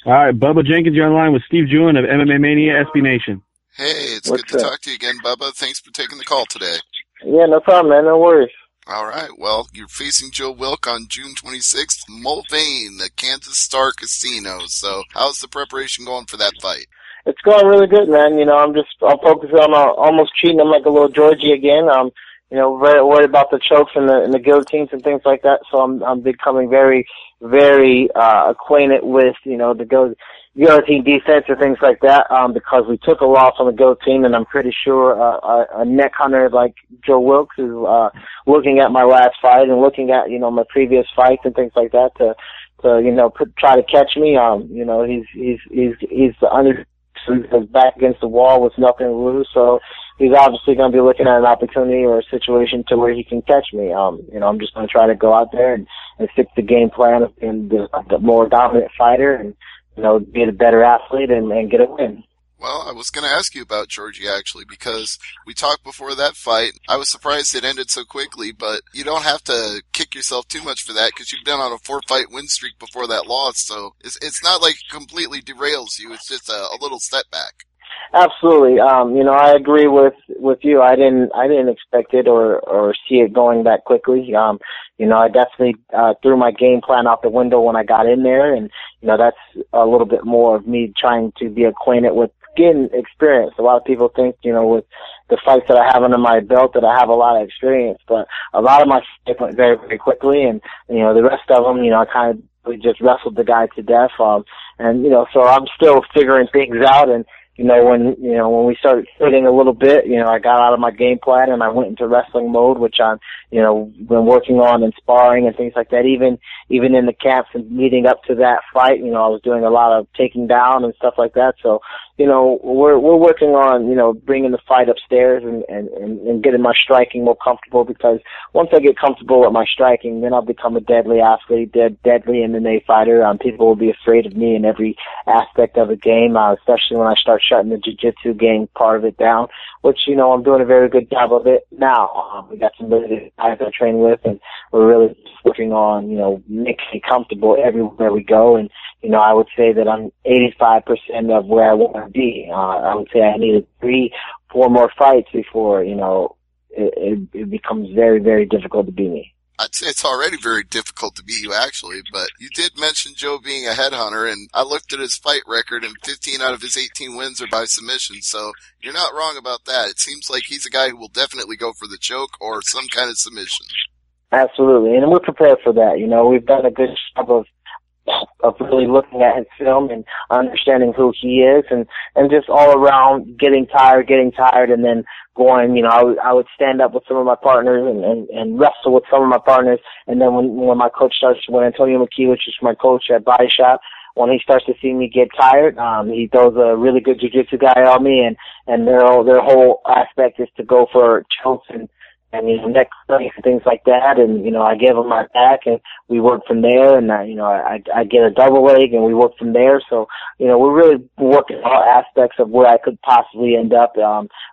All right, Bubba Jenkins, you're on the line with Steve Jewin of MMA Mania SB Nation. Hey, it's What's good to up? talk to you again, Bubba. Thanks for taking the call today. Yeah, no problem, man. No worries. All right, well, you're facing Joe Wilk on June 26th, Mulvane, the Kansas Star Casino. So how's the preparation going for that fight? It's going really good, man. You know, I'm focused on almost treating him like a little Georgie again. You know, very worried about the chokes and the guillotines and things like that. So I'm becoming very, very acquainted with, you know, the guillotine defense and things like that, because we took a loss on the guillotine, and I'm pretty sure a neck hunter like Joe Wilkes is looking at my last fight and looking at, you know, my previous fights and things like that to you know, try to catch me. You know, he's under his back against the wall with nothing to lose, so he's obviously going to be looking at an opportunity or a situation to where he can catch me. You know, I'm just going to try to go out there and stick to the game plan and be the more dominant fighter and, you know, be the better athlete and get a win. Well, I was going to ask you about Georgie, actually, because we talked before that fight. I was surprised it ended so quickly, but you don't have to kick yourself too much for that because you've been on a 4-fight win streak before that loss, so it's not like it completely derails you. It's just a little setback. Absolutely. You know, I agree with you. I didn't expect it or see it going that quickly. You know, I definitely threw my game plan out the window when I got in there, and, you know, that's a little bit more of me trying to be acquainted with getting experience. A lot of people think, you know, with the fights that I have under my belt that I have a lot of experience, but a lot of my fights went very, very quickly, and, you know, the rest of them, you know, I kind of just wrestled the guy to death. And, you know, so I'm still figuring things out, and, you know, when we started hitting a little bit, you know, I got out of my game plan and I went into wrestling mode, which I'm, you know, been working on and sparring and things like that. Even in the camps and leading up to that fight, you know, I was doing a lot of taking down and stuff like that. So, you know, we're working on, you know, bringing the fight upstairs and getting my striking more comfortable, because once I get comfortable with my striking, then I'll become a deadly athlete, deadly MMA fighter. People will be afraid of me in every aspect of the game, especially when I start shutting the jiu-jitsu game part of it down, which, you know, I'm doing a very good job of it now. We got some really good guys I train with, and we're really working on, you know, making me comfortable everywhere we go. And, you know, I would say that I'm 85% of where I want to be. I would say I needed 3-4 more fights before, you know, it becomes very, very difficult to beat me. I'd say it's already very difficult to beat you, actually, but you did mention Joe being a headhunter, and I looked at his fight record, and 15 out of his 18 wins are by submission, so you're not wrong about that. It seems like he's a guy who will definitely go for the choke or some kind of submission. Absolutely, and we're prepared for that. You know, we've done a good job of really looking at his film and understanding who he is, and just all around getting tired, and then going, you know, I would stand up with some of my partners and wrestle with some of my partners, and then when my coach when Antonio McKee, which is my coach at Body Shop, when he starts to see me get tired, he throws a really good jiu-jitsu guy on me, and their whole aspect is to go for chokes and you know, neck strikes and things like that. And, you know, I give him my back and we work from there, and you know, I get a double leg and we work from there. So, you know, we're really working all aspects of where I could possibly end up,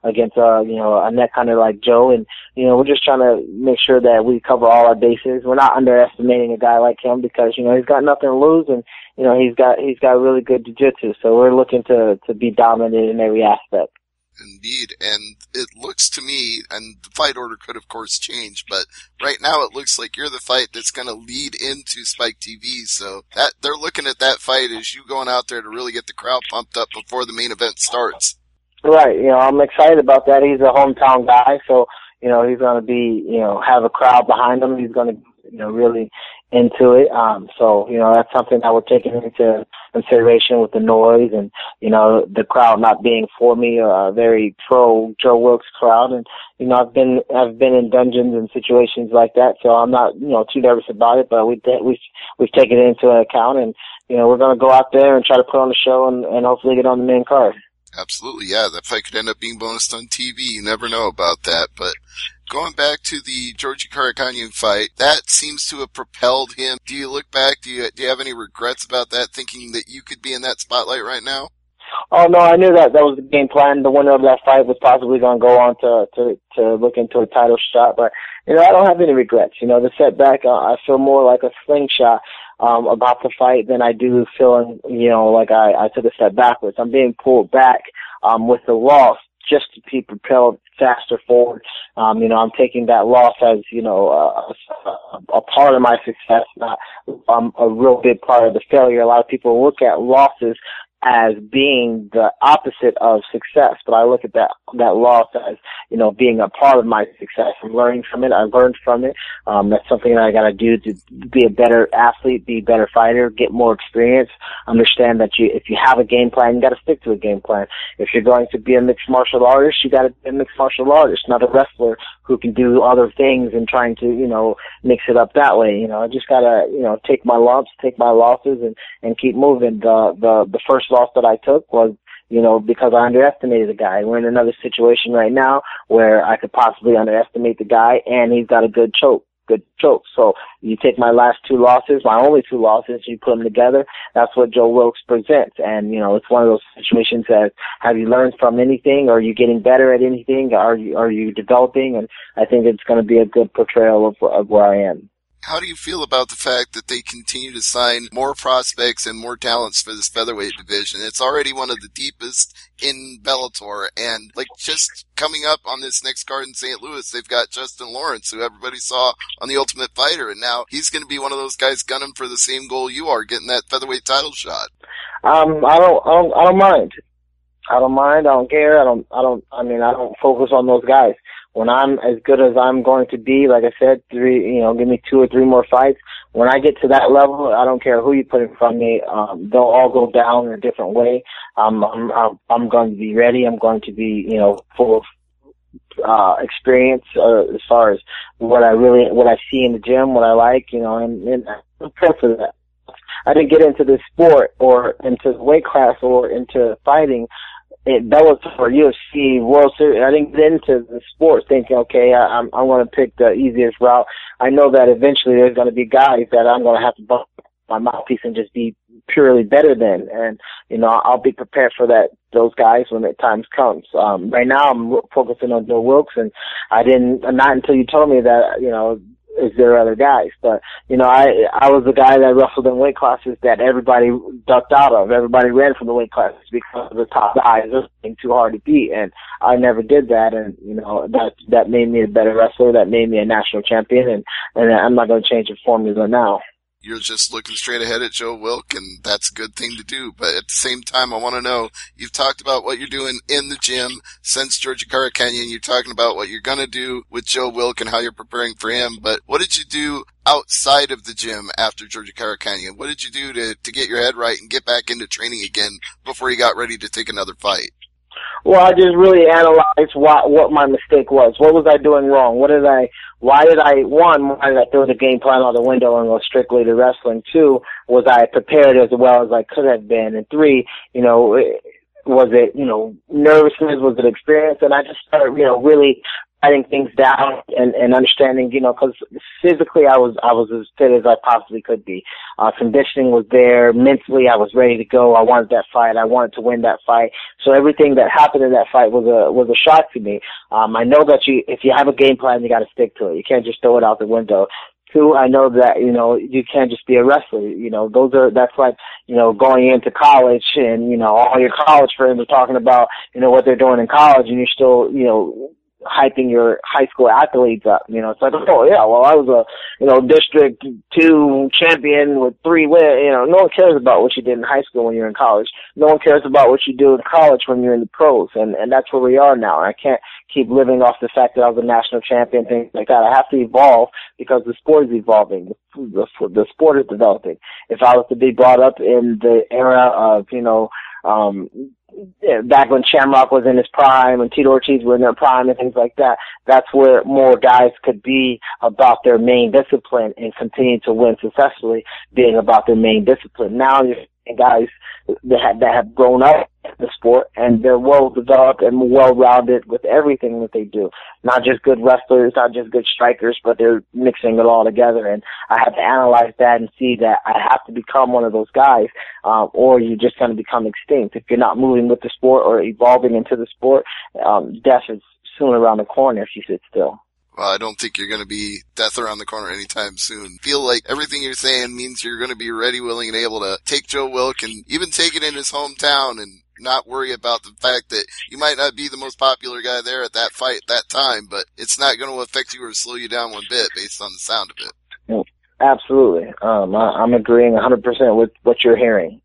against, you know, a neck hunter like Joe. And, you know, we're just trying to make sure that we cover all our bases. We're not underestimating a guy like him because, you know, he's got nothing to lose, and, you know, he's got really good jiu-jitsu. So we're looking to be dominant in every aspect. Indeed, and it looks to me, and the fight order could of course change, but right now it looks like you're the fight that's going to lead into Spike TV, so that they're looking at that fight as you going out there to really get the crowd pumped up before the main event starts. Right, you know, I'm excited about that. He's a hometown guy, so, you know, he's going to be, you know, have a crowd behind him. He's going to, you know, really into it. So, you know, that's something that we're taking into consideration with the noise and, you know, the crowd not being for me, a very pro Joe Wilkes crowd. And, you know, I've been in dungeons and situations like that, so I'm not, you know, too nervous about it, but we've taken it into account, and, you know, we're going to go out there and try to put on the show and hopefully get on the main card. Absolutely, yeah. That fight could end up being bonused on TV. You never know about that. But going back to the Georgie Karakhanyan fight, that seems to have propelled him. Do you look back? Do you have any regrets about that, thinking that you could be in that spotlight right now? Oh, no, I knew that was the game plan. The winner of that fight was possibly going to go on to look into a title shot. But, you know, I don't have any regrets. You know, the setback, I feel more like a slingshot. about the fight, then I do feel, like I took a step backwards. I'm being pulled back with the loss just to be propelled faster forward. I'm taking that loss as, a part of my success, not a real big part of the failure. A lot of people look at losses as being the opposite of success, but I look at that loss as, being a part of my success. I'm learning from it. I learned from it. That's something that I gotta do to be a better athlete, be a better fighter, get more experience, understand that if you have a game plan, you gotta stick to a game plan. If you're going to be a mixed martial artist, you gotta be a mixed martial artist, not a wrestler who can do other things and trying to, mix it up that way. I just gotta, take my lumps, take my losses and keep moving. The first loss that I took was, because I underestimated the guy. We're in another situation right now where I could possibly underestimate the guy, and he's got a good choke. So you take my last two losses, my only two losses, you put them together, that's what Joe Wilkes presents. And, it's one of those situations that, have you learned from anything? Are you getting better at anything? Are you developing? And I think it's going to be a good portrayal of where I am. How do you feel about the fact that they continue to sign more prospects and more talents for this featherweight division? It's already one of the deepest in Bellator, and just coming up on this next card in St. Louis, they've got Justin Lawrence, who everybody saw on The Ultimate Fighter, and now he's going to be one of those guys gunning for the same goal you are, getting that featherweight title shot. I don't mind. I don't mind. I don't care. I don't focus on those guys. When I'm as good as I'm going to be, like I said, give me 2 or 3 more fights. When I get to that level, I don't care who you put in front of me. They'll all go down in a different way. I'm going to be ready. I'm going to be, full of experience as far as what I see in the gym, what I like, and I'm prepared for that. I didn't get into this sport or into the weight class or into fighting Bellator, UFC, World Series. I didn't get into the sport thinking, okay, I'm going to pick the easiest route. I know that eventually there's going to be guys that I'm going to have to bump my mouthpiece and just be purely better than. And, I'll be prepared for those guys when the time comes. Right now I'm focusing on Joe Wilkes, and not until you told me that, is there other guys. But, I was the guy that wrestled in weight classes that everybody ducked out of. Everybody ran from the weight classes because the top guys were too hard to beat. And I never did that. And, that made me a better wrestler. That made me a national champion. And I'm not going to change the formula now. You're just looking straight ahead at Joe Wilk, and that's a good thing to do. But at the same time, I want to know, you've talked about what you're doing in the gym since Georgia Karakhanyan. You're talking about what you're going to do with Joe Wilk and how you're preparing for him. But what did you do outside of the gym after Georgia Karakhanyan? What did you do to get your head right and get back into training again before you got ready to take another fight? Well, I just really analyzed what my mistake was. What was I doing wrong? Why did I throw the game plan out the window and go strictly to wrestling? 2, was I prepared as well as I could have been? And 3, was it, nervousness? Was it experience? And I just started, really writing things down and understanding, because physically I was as fit as I possibly could be. Conditioning was there. Mentally, I was ready to go. I wanted that fight. I wanted to win that fight. So everything that happened in that fight was a shock to me. I know that if you have a game plan, you got to stick to it. You can't just throw it out the window. 2, I know that, you can't just be a wrestler. That's like, going into college and, all your college friends are talking about, what they're doing in college, and you're still, hyping your high school athletes up. It's like, oh yeah, well I was a, District 2 champion with 3 wins. No one cares about what you did in high school when you're in college. No one cares about what you do in college when you're in the pros. And that's where we are now. I can't keep living off the fact that I was a national champion, things like that. I have to evolve because the sport is evolving. The sport is developing. If I was to be brought up in the era of, back when Shamrock was in his prime and Tito Ortiz were in their prime and things like that, that's where more guys could be about their main discipline and continue to win successfully, being about their main discipline. Now you're guys that have grown up in the sport and they're well developed and well rounded with everything that they do. Not just good wrestlers, not just good strikers, but they're mixing it all together. And I have to analyze that and see that I have to become one of those guys, or you're just going to become extinct. If you're not moving with the sport or evolving into the sport, death is soon around the corner if you sit still. Well, I don't think you're going to be death around the corner anytime soon. Feel like everything you're saying means you're going to be ready, willing, and able to take Joe Wilk and even take it in his hometown and not worry about the fact that you might not be the most popular guy there at that fight at that time, but it's not going to affect you or slow you down one bit based on the sound of it. Yeah, absolutely. I'm agreeing 100% with what you're hearing.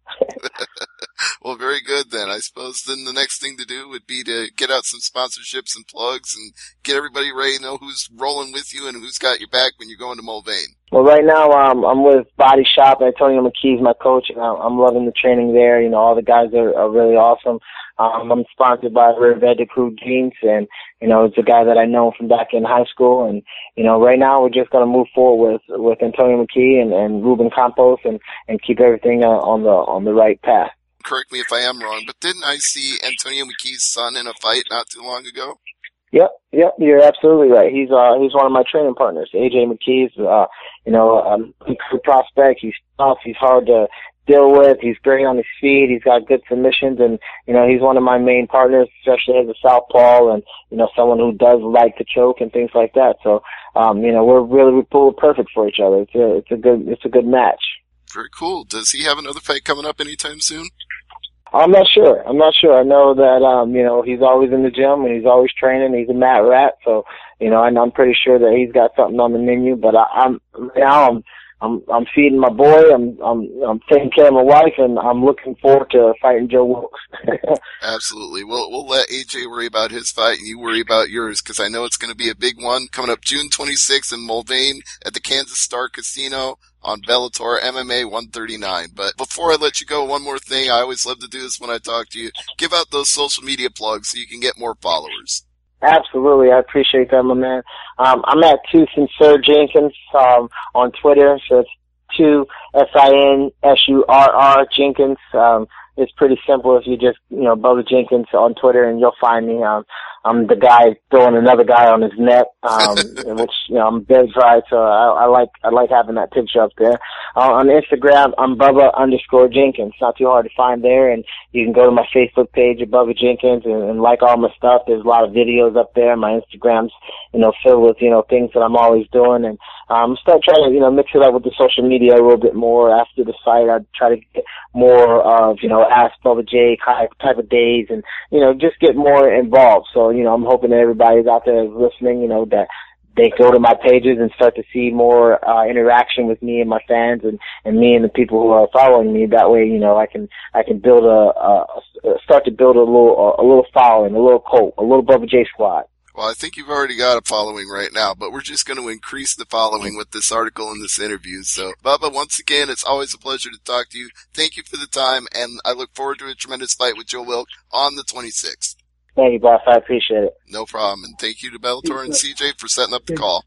Well, very good then. I suppose then the next thing to do would be to get out some sponsorships and plugs and get everybody ready to know who's rolling with you and who's got your back when you're going to Mulvane. Well, right now, I'm with Body Shop. Antonio McKee's my coach, and I'm loving the training there. You know, all the guys are really awesome. I'm sponsored by Rivera Crew Jeans, and, you know, it's a guy that I know from back in high school. And, you know, right now we're just going to move forward with Antonio McKee and Ruben Campos and keep everything on the right path. Correct me if I am wrong, but didn't I see Antonio McKee's son in a fight not too long ago? Yep, you're absolutely right. He's one of my training partners. AJ McKee's, good prospect. He's tough. He's hard to deal with. He's great on his feet. He's got good submissions, and, you know, he's one of my main partners, especially as a southpaw and, you know, someone who does like to choke and things like that. So, you know, we're perfect for each other. It's a good match. Very cool. Does he have another fight coming up anytime soon? I'm not sure. I know that, you know, he's always in the gym and he's always training. He's a mat rat. So, you know, and I'm pretty sure that he's got something on the menu, but I'm I'm feeding my boy. I'm taking care of my wife, and I'm looking forward to fighting Joe Wilkes. Absolutely. We'll let AJ worry about his fight, and you worry about yours, because I know it's going to be a big one coming up June 26th in Mulvane at the Kansas Star Casino on Bellator MMA 139. But before I let you go, one more thing. I always love to do this when I talk to you. Give out those social media plugs so you can get more followers. Absolutely. I appreciate that, my man. I'm at 2 Sincere Jenkins on Twitter. So it's 2 SINSURR Jenkins. It's pretty simple. If you just, Bubba Jenkins on Twitter, and you'll find me. I'm the guy throwing another guy on his net, which, I'm very proud. So I like having that picture up there. On Instagram, I'm Bubba_Jenkins. It's not too hard to find there. And you can go to my Facebook page at Bubba Jenkins and like all my stuff. There's a lot of videos up there. My Instagram's, filled with, things that I'm always doing. And, start trying to, mix it up with the social media a little bit more after the site. I try to get more of, Ask Bubba J type of days and, just get more involved. So, I'm hoping that everybody's out there listening, that they go to my pages and start to see more interaction with me and my fans and me and the people who are following me. That way, I can build start to build a little following, a little cult, a little Bubba J squad. Well, I think you've already got a following right now, but we're just going to increase the following with this article and this interview. So, Bubba, once again, it's always a pleasure to talk to you. Thank you for the time, and I look forward to a tremendous fight with Joe Wilk on the 26th. Thank you, boss. I appreciate it. No problem. And thank you to Bellator and CJ for setting up the call.